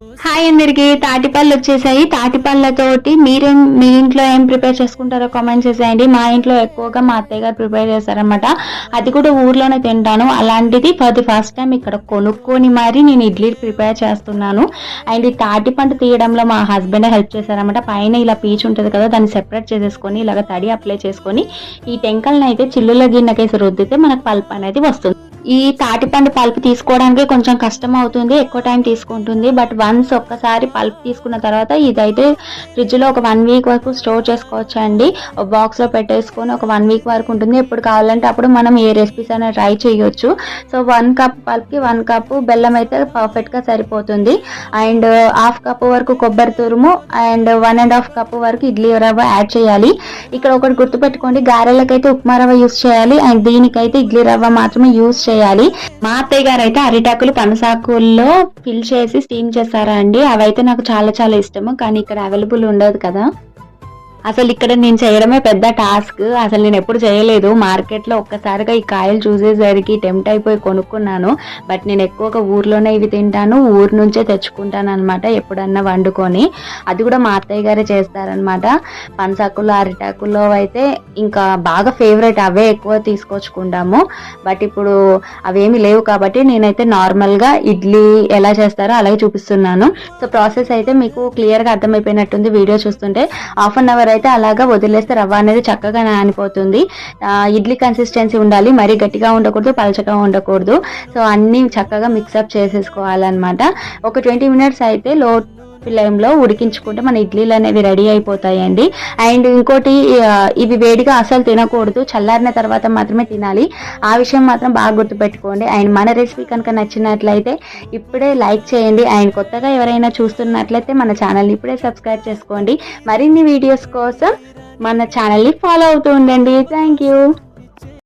Hi అందరికి, తాటిపళ్ళు వచ్చేసాయి. తాటిపళ్ళతోటి మీరు మీ ఇంట్లో ఏం ప్రిపేర్ చేసుకుంటారో కామెంట్ చేసేయండి. మా ఇంట్లో ఎక్కువగా మా అత్తయ్య గారు ప్రిపేర్ చేస్తారనమాట. అది కూడా ఊర్లోనే తింటాను. అలాంటిది ఫస్ట్ టైం ఇక్కడ కొనుక్కొని మరి నేను ఇడ్లీ ప్రిపేర్ చేస్తున్నాను. అండ్ ఈ తాటిపండు తీయడంలో మా హస్బెండ్ హెల్ప్ చేశారనమాట. పైన ఇలా పీచు ఉంటుంది కదా, దాన్ని సెపరేట్ చేసేసుకొని ఇలాగ తడి అప్లై చేసుకొని ఈ టెంకల్ని అయితే చిల్లుల గిన్నెకేసి రుద్దితే మనకు పల్ప్ అనేది వస్తుంది. ఈ తాటిపండు పల్ప్ తీసుకోవడానికి కొంచెం కష్టం అవుతుంది, ఎక్కువ టైం తీసుకుంటుంది. బట్ వన్స్ ఒక్కసారి పల్ప్ తీసుకున్న తర్వాత ఇదైతే ఫ్రిడ్జ్ లో ఒక 1 వీక్ వరకు స్టోర్ చేసుకోవచ్చు అండి. ఒక బాక్స్ లో పెట్టేసుకొని ఒక 1 వీక్ వరకు ఉంటుంది. ఎప్పుడు కావాలంటే అప్పుడు మనం ఏ రెసిపీస్ అయినా ట్రై చేయొచ్చు. సో 1 కప్ పల్ప్ కి 1 కప్ బెల్లం అయితే పర్ఫెక్ట్ గా సరిపోతుంది. అండ్ 1/2 కప్ వరకు కొబ్బరి తురుము అండ్ 1.5 కప్ వరకు ఇడ్లీ రవ్వ యాడ్ చేయాలి. ఇక్కడ ఒకటి గుర్తుపెట్టుకోండి, గారెలకైతే ఉప్మా రవ్వ యూస్ చేయాలి అండ్ దీనికైతే ఇడ్లీ రవ్వ మాత్రమే యూస్ చేయాలి. మా అత్తయ్య గారు అయితే అరిటాకులు పనసాకుల్లో ఫిల్ చేసి స్టీమ్ చేస్తారా అండి. అవైతే నాకు చాలా చాలా ఇష్టము, కానీ ఇక్కడ అవైలబుల్ ఉండదు కదా. అసలు ఇక్కడ నేను చేయడమే పెద్ద టాస్క్. అసలు నేను ఎప్పుడు చేయలేదు. మార్కెట్లో ఒక్కసారిగా ఈ కాయలు చూసేసరికి టెంప్ట్ అయిపోయి కొనుక్కున్నాను. బట్ నేను ఎక్కువగా ఊర్లోనే ఇవి తింటాను, ఊరు నుంచే తెచ్చుకుంటాను అనమాట ఎప్పుడన్నా వండుకొని. అది కూడా మా అత్తయ్య గారే చేస్తారనమాట. పనసాకులు అరిటాకుల్లో అయితే ఇంకా బాగా ఫేవరెట్, అవే ఎక్కువ తీసుకొచ్చుకుంటాము. బట్ ఇప్పుడు అవేమి లేవు కాబట్టి నేనైతే నార్మల్గా ఇడ్లీ ఎలా చేస్తారో అలాగే చూపిస్తున్నాను. సో ప్రాసెస్ అయితే మీకు క్లియర్గా అర్థమైపోయినట్టుంది వీడియో చూస్తుంటే. 1/2 అవర్ అయితే అలాగా వదిలేస్తే రవ్వ అనేది చక్కగా నానిపోతుంది. ఇడ్లీ కన్సిస్టెన్సీ ఉండాలి, మరీ గట్టిగా ఉండకూడదు, పలచగా ఉండకూడదు. సో అన్ని చక్కగా మిక్సప్ చేసేసుకోవాలన్నమాట. ఒక 20 మినిట్స్ అయితే లో ఫ్లేమ్లో ఉడికించుకుంటే మన ఇడ్లీలు అనేవి రెడీ అయిపోతాయండి. అండ్ ఇంకోటి, ఇవి వేడిగా అసలు తినకూడదు, చల్లారిన తర్వాత మాత్రమే తినాలి. ఆ విషయం మాత్రం బాగా గుర్తుపెట్టుకోండి. అండ్ మన రెసిపీ కనుక నచ్చినట్లయితే ఇప్పుడే లైక్ చేయండి. అండ్ కొత్తగా ఎవరైనా చూస్తున్నట్లయితే మన ఛానల్ని ఇప్పుడే సబ్స్క్రైబ్ చేసుకోండి. మరిన్ని వీడియోస్ కోసం మన ఛానల్ని ఫాలో అవుతూ ఉండండి. Thank you.